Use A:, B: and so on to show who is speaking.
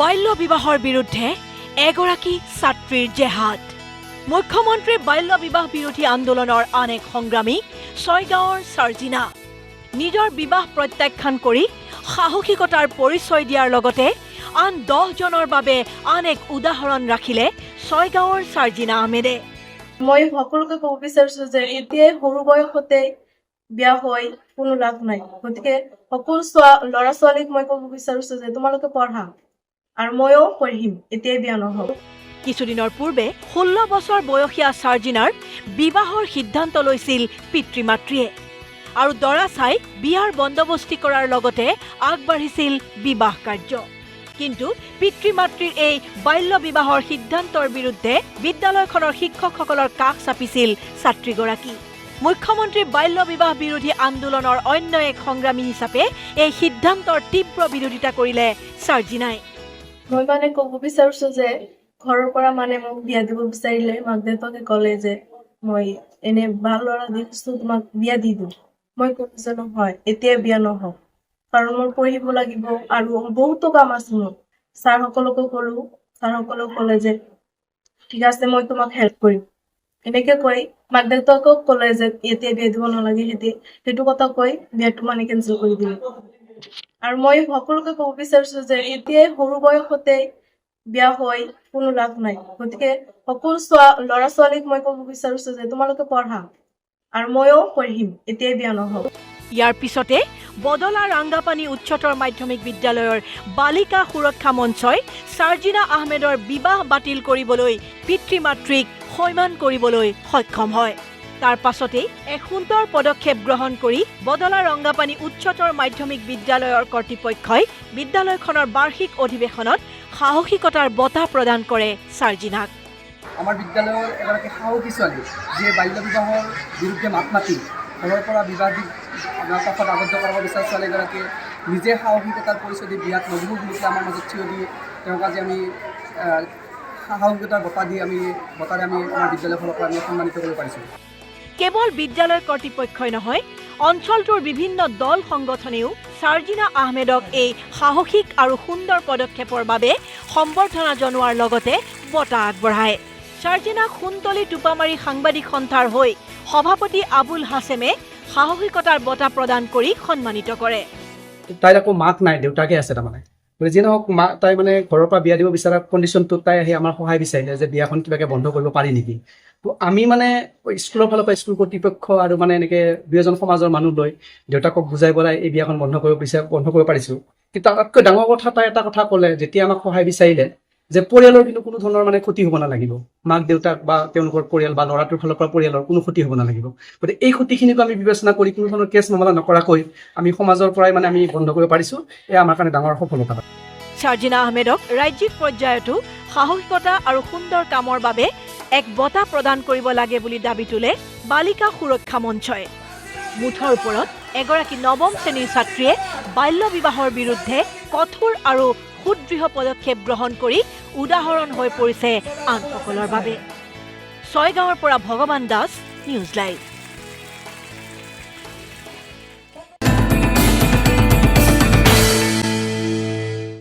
A: বাল্য বিবাহৰ বিৰুদ্ধে এগৰাকী ছাত্ৰীৰ জেহাদ। মুখ্যমন্ত্ৰীৰ বাল্য বিবাহ বিৰোধী আন্দোলনৰ আন এক সংগ্ৰামী ছয়গাঁৱৰ চাৰ্জিনা। নিজৰ বিবাহ প্ৰত্যাখ্যান কৰি সাহসিকতাৰ পৰিচয় দিয়াৰ লগতে আন 10 জনৰ বাবে আন এক উদাহৰণ ৰাখিলে ছয়গাঁৱৰ চাৰ্জিনা আহমেদে।
B: মই সকলোকে ক'ব বিচাৰিছো যে এতিয়াই সৰু বয়সতে বিয়া হৈ কোনো লাভ নাই। গতিকে সকলো ল'ৰা ছোৱালীক মই ক'ব বিচাৰিছো যে তোমালোকে পঢ়া আৰু ময়ো পঢ়িম, এতিয়াই বিয়া নহওঁ।
A: কিছুদিনৰ পূৰ্বে 16 বছৰ বয়সীয়া চাৰ্জিনাৰ বিবাহৰ সিদ্ধান্ত লৈছিল পিতৃ মাতৃয়ে আৰু দৰা চাই বিয়াৰ বন্দবস্তি কৰাৰ লগতে আগবাঢ়িছিল বিবাহ কাৰ্য। কিন্তু পিতৃ মাতৃৰ এই বাল্য বিবাহৰ সিদ্ধান্তৰ বিৰুদ্ধে বিদ্যালয়খনৰ শিক্ষকসকলৰ কাষ চাপিছিল ছাত্ৰীগৰাকী। মুখ্যমন্ত্ৰীৰ বাল্য বিবাহ বিৰোধী আন্দোলনৰ অন্য এক সংগ্ৰামী হিচাপে এই সিদ্ধান্তৰ তীব্ৰ বিৰোধিতা কৰিলে চাৰ্জিনাই।
B: মই ক'ব বিচাৰিছো যে ঘৰৰ পৰা মোক বিয়া দিব বিচাৰিলে মাক দেউতাকে ক'লে যে মই এনে ভাল ল'ৰা দেখিছো তোমাক বিয়া দি দিওঁ। মই ক'ব যে নহয়, এতিয়া বিয়া নহওঁ, কাৰণ মোৰ পঢ়িব লাগিব আৰু বহুতো কাম আছে মোৰ। ছাৰসকলকো ক'লো, ছাৰসকলেও ক'লে যে ঠিক আছে মই তোমাক হেল্প কৰিম। এনেকে কৈ মাক দেউতাকক ক'লে যে এতিয়া বিয়া দিব নালাগে, সেইটো কথা কৈ বিয়াটো কেঞ্চেল কৰি দিলে। আৰু মই সকলোকে ক'ব বিচাৰিছো যে এতিয়াই সৰু বয়সতে বিয়া হৈ কোনো লাভ নাই। গতিকে সকলো ল'ৰা ছোৱালীক মই ক'ব বিচাৰিছো যে তোমালোকে পঢ়া আৰু ময়ো পঢ়িম, এতিয়াই বিয়া নহওঁ।
A: ইয়াৰ পিছতে বদলা ৰাংগাপানী উচ্চতৰ মাধ্যমিক বিদ্যালয়ৰ বালিকা সুৰক্ষা মঞ্চই চাৰ্জিনা আহমেদৰ বিবাহ বাতিল কৰিবলৈ পিতৃ মাতৃক সৈমান কৰিবলৈ সক্ষম হয়। তাৰ পাছতেই এক সুন্দৰ পদক্ষেপ গ্ৰহণ কৰি বদলা ৰংগাপানী উচ্চতৰ মাধ্যমিক বিদ্যালয়ৰ কৰ্তৃপক্ষই বিদ্যালয়খনৰ বাৰ্ষিক অধিৱেশনত সাহসিকতাৰ বঁটা প্ৰদান কৰে চাৰ্জিনাক।
C: আমাৰ বিদ্যালয়ৰ এগৰাকী সাহসী ছোৱালী যিয়ে বাল্য বিবাহৰ বিৰুদ্ধে মাত মাতি ঘৰৰ পৰা বিবাদী কাষত আবদ্ধ কৰাব বিচৰা ছোৱালীগৰাকীয়ে নিজে সাহসিকতাৰ পৰিচয় দি বিয়াত নবহো বুলি আমাৰ মাজত থিয় দি তেওঁক আজি আমি সাহসিকতাৰ বঁটাৰে আমি আমাৰ বিদ্যালয়খনৰ পৰা আমি সন্মানিত কৰিব পাৰিছোঁ।
A: কেৱল বিদ্যালয় কৰ্তৃপক্ষই নহয়, অঞ্চলটোৰ বিভিন্ন দল সংগঠনেও চাৰ্জিনা আহমেদক এই সাহসিক আৰু সুন্দৰ পদক্ষেপৰ বাবে সম্বৰ্ধনা জনোৱাৰ লগতে বঁটা আগবঢ়ায়। চাৰ্জিনাক সোণতলী টোপামাৰী সাংবাদিক সন্থাৰ হৈ সভাপতি আবুল হাছেমে সাহসিকতাৰ বঁটা প্ৰদান কৰি সন্মানিত কৰে।
D: তাইৰ আকৌ মাক নাই, দেউতাকে আছে। তাৰমানে যি নহওক তাই ঘৰৰ পৰা বিয়া দিব বিচৰা কণ্ডিশ্যনটোত তাই আহি আমাৰ সহায় বিচাৰিলে যে বিয়াখন কিবাকে বন্ধ কৰিব পাৰি নেকি। তো আমি স্কুলৰ ফালৰ পৰা স্কুল কৰ্তৃপক্ষ আৰু এনেকৈ 2 সমাজৰ মানুহ লৈ দেউতাকক বুজাই বলাই এই বিয়াখন বন্ধ কৰিব পাৰিছোঁ। কিন্তু তাতকৈ ডাঙৰ কথা তাই এটা কথা ক'লে, যেতিয়া আমাক সহায় বিচাৰিলে যে পৰিয়ালৰ কিন্তু কোনো ধৰণৰ ক্ষতি হ'ব নালাগিব, মাক দেউতাক বা তেওঁলোকৰ পৰিয়াল বা ল'ৰাটোৰ ফালৰ পৰা পৰিয়ালৰ কোনো ক্ষতি হ'ব নালাগিব। গতিকে এই ক্ষতিখিনিকো আমি বিবেচনা কৰি কোনো ধৰণৰ কেছ মামলা নকৰাকৈ আমি সমাজৰ পৰাই আমি বন্ধ কৰিব পাৰিছোঁ। এয়া আমাৰ কাৰণে ডাঙৰ সফলতা।
A: চাৰ্জিনা আহমেদক ৰাজ্যিক পৰ্যায়তো সাহসিকতা আৰু সুন্দৰ কামৰ বাবে এক বঁটা প্ৰদান কৰিব লাগে বুলি দাবী তোলে বালিকা সুৰক্ষা মঞ্চই। মুঠৰ ওপৰত এগৰাকী 9ম শ্ৰেণীৰ ছাত্ৰীয়ে বাল্য বিবাহৰ বিৰুদ্ধে কঠোৰ আৰু সুদৃঢ় পদক্ষেপ গ্ৰহণ কৰি উদাহৰণ হৈ পৰিছে আনসকলৰ বাবে। ছয়গাঁৱৰ পৰা ভগৱান দাস, নিউজ লাইভ।